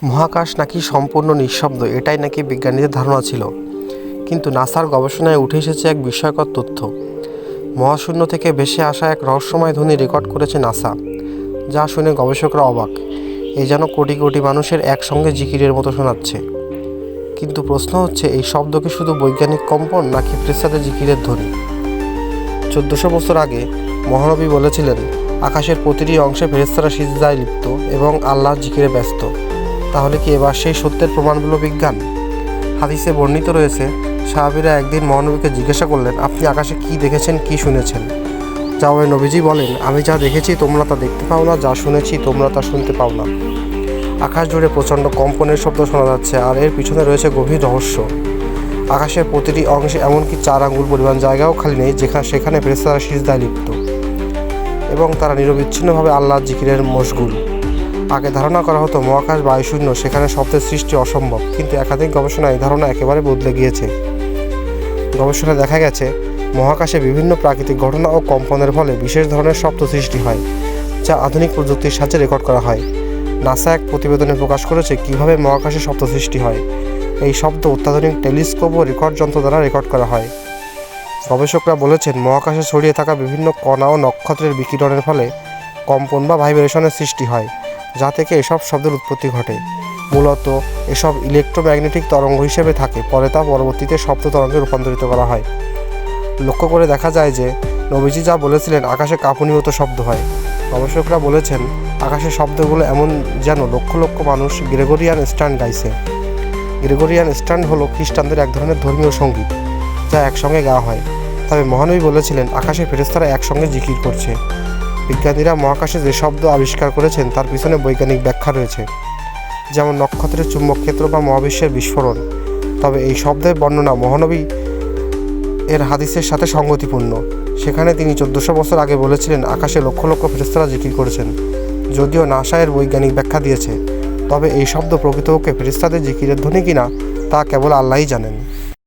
মহাকাশ নাকি সম্পূর্ণ নিঃশব্দ, এটাই নাকি বিজ্ঞানীদের ধারণা ছিল। কিন্তু নাসার গবেষণায় উঠে এসেছে এক বিস্ময়কর তথ্য। মহাশূন্য থেকে ভেসে আসা এক রহস্যময় ধ্বনি রেকর্ড করেছে নাসা, যা শুনে গবেষকরা অবাক। এই যেন কোটি কোটি মানুষের একসঙ্গে জিকিরের মতো শোনাচ্ছে। কিন্তু প্রশ্ন হচ্ছে, এই শব্দ কি শুধু বৈজ্ঞানিক কম্পন নাকি ফেরেশতাদের জিকিরের ধ্বনি? 1400 বছর আগে মহানবী বলেছিলেন, আকাশের প্রতিটি অংশে ফেরেশতারা সিজদায় লিপ্ত এবং আল্লাহর জিকিরে ব্যস্ত। তাহলে কি এবার সেই সত্যের প্রমাণগুলো বিজ্ঞান? হাদিসে বর্ণিত রয়েছে, সাহাবীরা একদিন মহানবীকে জিজ্ঞাসা করলেন, আপনি আকাশে কি দেখেছেন, কি শুনেছেন? জবাবে নবীজি বলেন, আমি যা দেখেছি তোমরা তা দেখতে পাও না, যা শুনেছি তোমরা তা শুনতে পাও না। আকাশ জুড়ে প্রচণ্ড কম্পনের শব্দ শোনা যাচ্ছে, আর এর পিছনে রয়েছে গভীর রহস্য। আকাশের প্রতিটি অংশে এমনকি 4 আঙ্গুল পরিমাণ জায়গাও খালি নেই সেখানে ফেরেশতারা সিজদায় লিপ্ত এবং তারা নিরবিচ্ছিন্নভাবে আল্লাহর জিকিরের মশগুল। আগে ধারণা করা হতো মহাকাশ বায়ুশূন্য, সেখানে শব্দের সৃষ্টি অসম্ভব। কিন্তু একাধিক গবেষণায় এই ধারণা একেবারে বদলে গিয়েছে। গবেষণায় দেখা গেছে, মহাকাশে বিভিন্ন প্রাকৃতিক ঘটনা ও কম্পনের ফলে বিশেষ ধরনের শব্দ সৃষ্টি হয়, যা আধুনিক প্রযুক্তির সাহায্যে রেকর্ড করা হয়। নাসা এক প্রতিবেদনে প্রকাশ করেছে কীভাবে মহাকাশে শব্দ সৃষ্টি হয়। এই শব্দ অত্যাধুনিক টেলিস্কোপ ও রেকর্ড যন্ত্র দ্বারা রেকর্ড করা হয়। গবেষকরা বলেছেন, মহাকাশে ছড়িয়ে থাকা বিভিন্ন কণা ও নক্ষত্রের বিকিরণের ফলে কম্পন বা ভাইব্রেশনের সৃষ্টি হয়, যা থেকে এসব শব্দের উৎপত্তি ঘটে। মূলত এসব ইলেকট্রোম্যাগনেটিক তরঙ্গ হিসেবে থাকে, পরে তা পরবর্তীতে শব্দ তরঙ্গে রূপান্তরিত করা হয়। লক্ষ্য করে দেখা যায় যে নবীজি যা বলেছিলেন, আকাশে কাঁপুনি মতো শব্দ হয়। গবেষকরা বলেছেন, আকাশের শব্দগুলো এমন যেন লক্ষ লক্ষ মানুষ গ্রেগরিয়ান স্ট্যান্ড গাইছে। গ্রেগরিয়ান স্ট্যান্ড হলো খ্রিস্টানদের এক ধরনের ধর্মীয় সঙ্গীত, যা একসঙ্গে গাওয়া হয়। তবে মহানবী বলেছিলেন, আকাশের ফেরেশতারা একসঙ্গে জিকির করছে। বিজ্ঞানীরা মহাকাশে যে শব্দ আবিষ্কার করেছেন তার পিছনে বৈজ্ঞানিক ব্যাখ্যা রয়েছে, যেমন নক্ষত্রের চুম্বক ক্ষেত্র বা মহাবিশ্বের বিস্ফোরণ। তবে এই শব্দের বর্ণনা মহানবী এর হাদিসের সাথে সঙ্গতিপূর্ণ। সেখানে তিনি 1400 বছর আগে বলেছিলেন, আকাশে লক্ষ লক্ষ ফেরেশতারা জিকির করেছেন। যদিও নাসা এর বৈজ্ঞানিক ব্যাখ্যা দিয়েছে, তবে এই শব্দ প্রকৃতপক্ষে ফেরেশতাদের জিকিরের ধ্বনি কিনা তা কেবল আল্লাহই জানেন।